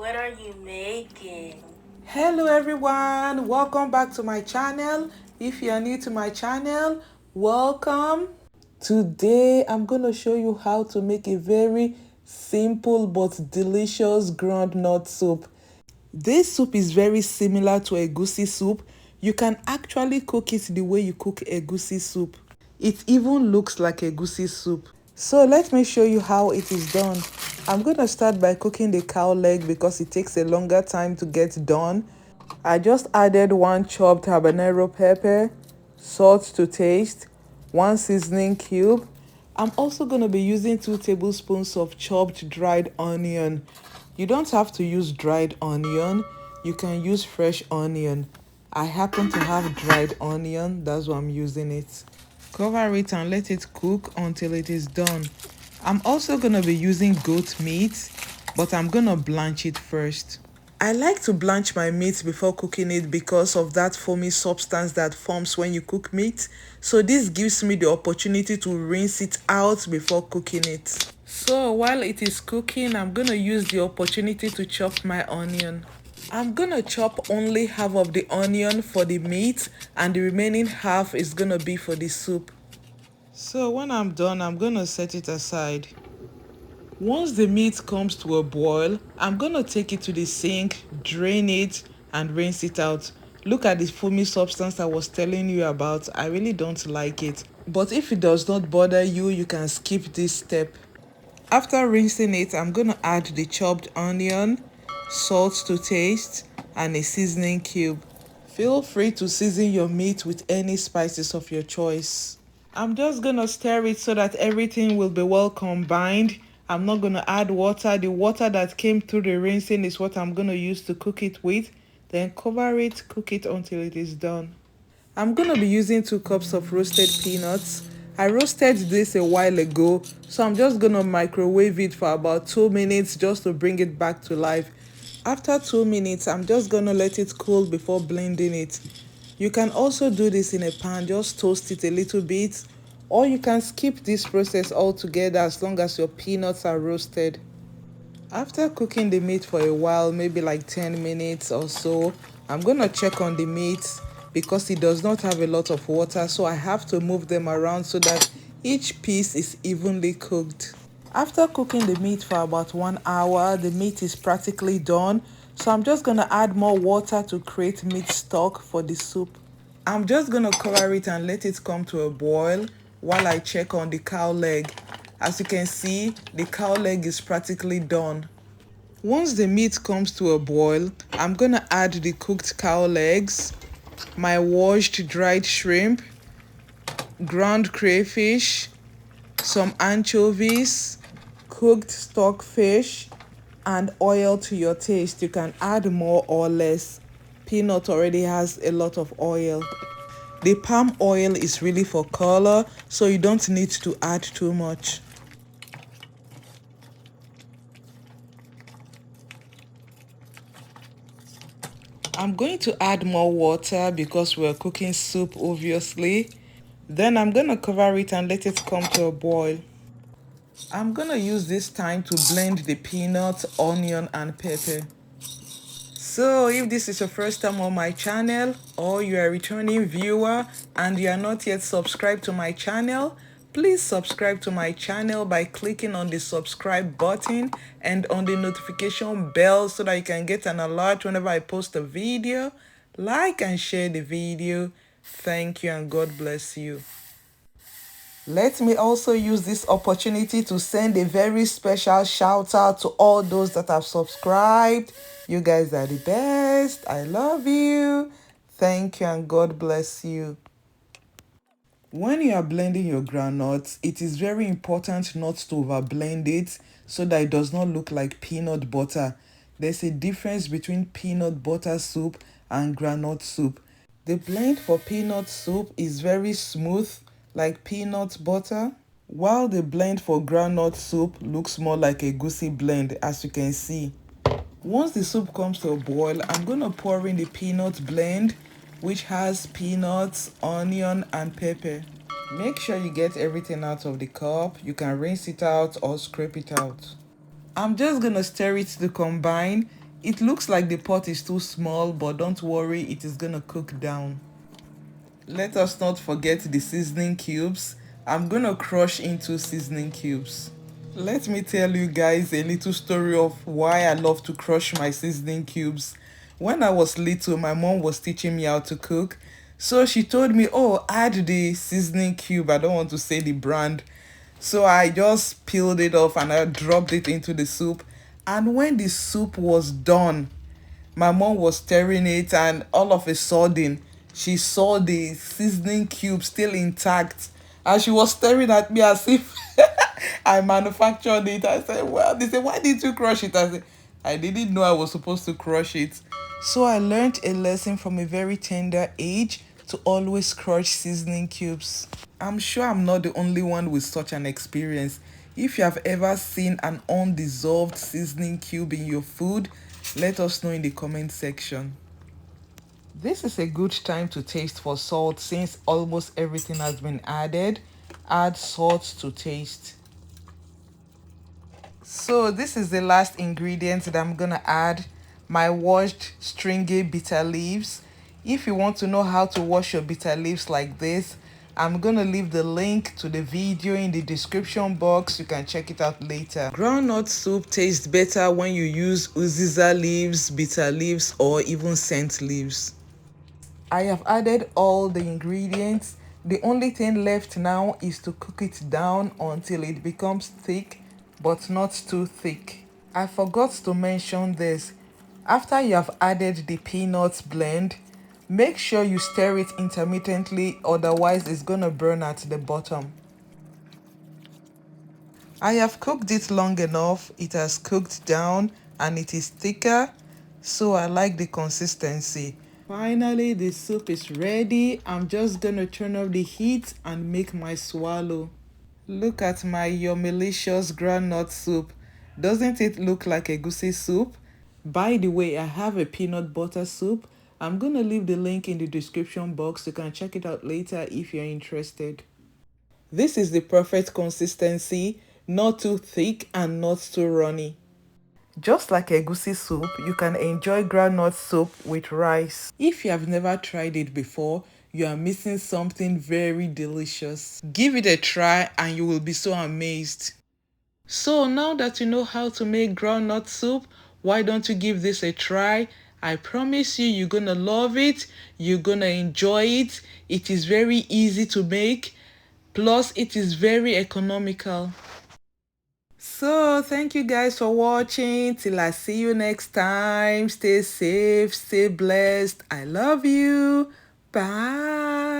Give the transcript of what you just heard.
What are you making? Hello everyone, welcome back to my channel. If you are new to my channel, welcome. Today I'm going to show you how to make a very simple but delicious groundnut soup. This soup is very similar to egusi soup. You can actually cook it the way you cook egusi soup. It even looks like egusi soup. So let me show you how it is done. I'm going to start by cooking the cow leg because it takes a longer time to get done. I just added 1 chopped habanero pepper, salt to taste, 1 seasoning cube. I'm also going to be using 2 tablespoons of chopped dried onion. You don't have to use dried onion, you can use fresh onion. I happen to have dried onion, that's why I'm using it. Cover it and let it cook until it is done. I'm also going to be using goat meat, but I'm going to blanch it first. I like to blanch my meat before cooking it because of that foamy substance that forms when you cook meat. So this gives me the opportunity to rinse it out before cooking it. So while it is cooking, I'm going to use the opportunity to chop my onion. I'm gonna chop only half of the onion for the meat and the remaining half is gonna be for the soup. So when I'm done, I'm gonna set it aside. Once the meat comes to a boil, I'm gonna take it to the sink, drain it, and rinse it out. Look at the foamy substance I was telling you about. I really don't like it. But if it does not bother you, you can skip this step. After rinsing it, I'm gonna add the chopped onion, salt to taste, and a seasoning cube. Feel free to season your meat with any spices of your choice. I'm just gonna stir it so that everything will be well combined. I'm not gonna add water. The water that came through the rinsing is what I'm gonna use to cook it with. Then cover it, cook it until it is done. I'm gonna be using 2 cups of roasted peanuts. I roasted this a while ago, so I'm just gonna microwave it for about 2 minutes just to bring it back to life. After 2 minutes, I'm just gonna let it cool before blending it. You can also do this in a pan, just toast it a little bit, or you can skip this process altogether as long as your peanuts are roasted. After cooking the meat for a while, maybe like 10 minutes or so, I'm gonna check on the meat because it does not have a lot of water, so I have to move them around so that each piece is evenly cooked. After cooking the meat for about 1 hour, the meat is practically done, so I'm just gonna add more water to create meat stock for the soup. I'm just gonna cover it and let it come to a boil while I check on the cow leg. As you can see, the cow leg is practically done. Once the meat comes to a boil, I'm gonna add the cooked cow legs, my washed dried shrimp, ground crayfish, some anchovies, cooked stockfish, and oil to your taste. You can add more or less. Peanut already has a lot of oil. The palm oil is really for color, so you don't need to add too much. I'm going to add more water because we're cooking soup, obviously. Then I'm going to cover it and let it come to a boil. I'm going to use this time to blend the peanut, onion, and pepper. So if this is your first time on my channel or you are a returning viewer and you are not yet subscribed to my channel, please subscribe to my channel by clicking on the subscribe button and on the notification bell so that you can get an alert whenever I post a video. Like and share the video. Thank you and God bless you. Let me also use this opportunity to send a very special shout out to all those that have subscribed. You guys are the best. I love you. Thank you and God bless you. When you are blending your groundnuts, it is very important not to overblend it so that it does not look like peanut butter. There's a difference between peanut butter soup and groundnut soup. The blend for peanut soup is very smooth, like peanut butter, while the blend for groundnut soup looks more like a goosey blend, as you can see. Once the soup comes to a boil, I'm going to pour in the peanut blend, which has peanuts, onion, and pepper. Make sure you get everything out of the cup. You can rinse it out or scrape it out. I'm just going to stir it to combine. It looks like the pot is too small, but don't worry, it is gonna cook down. Let us not forget the seasoning cubes. I'm gonna crush into seasoning cubes. Let me tell you guys a little story of why I love to crush my seasoning cubes. When I was little, my mom was teaching me how to cook. So she told me, oh, add the seasoning cube. I don't want to say the brand. So I just peeled it off and I dropped it into the soup. And when the soup was done, my mom was stirring it, and all of a sudden she saw the seasoning cube still intact, and she was staring at me as if I manufactured it. I said, well, they said, why did you crush it? I said, I didn't know I was supposed to crush it. So I learned a lesson from a very tender age to always crush seasoning cubes. I'm sure I'm not the only one with such an experience. If you have ever seen an undissolved seasoning cube in your food, let us know in the comment section. This is a good time to taste for salt since almost everything has been added. Add salt to taste. So this is the last ingredient that I'm gonna add, my washed stringy bitter leaves. If you want to know how to wash your bitter leaves like this, I'm gonna leave the link to the video in the description box. You can check it out later. Groundnut soup tastes better when you use uziza leaves, bitter leaves, or even scent leaves. I have added all the ingredients. The only thing left now is to cook it down until it becomes thick, but not too thick. I forgot to mention this. After you have added the peanuts blend, make sure you stir it intermittently, otherwise it's gonna burn at the bottom. I have cooked it long enough. It has cooked down and it is thicker, so I like the consistency. Finally, the soup is ready. I'm just gonna turn off the heat and make my swallow. Look at my yummylicious groundnut soup. Doesn't it look like a goosey soup? By the way, I have a peanut butter soup. I'm gonna leave the link in the description box. You can check it out later if you're interested. This is the perfect consistency, not too thick and not too runny. Just like egusi soup, you can enjoy groundnut soup with rice. If you have never tried it before, you are missing something very delicious. Give it a try and you will be so amazed. So now that you know how to make groundnut soup, why don't you give this a try? I promise you, you're gonna love it. You're gonna enjoy it. It is very easy to make. Plus, it is very economical. So, thank you guys for watching. Till I see you next time. Stay safe, stay blessed. I love you. Bye.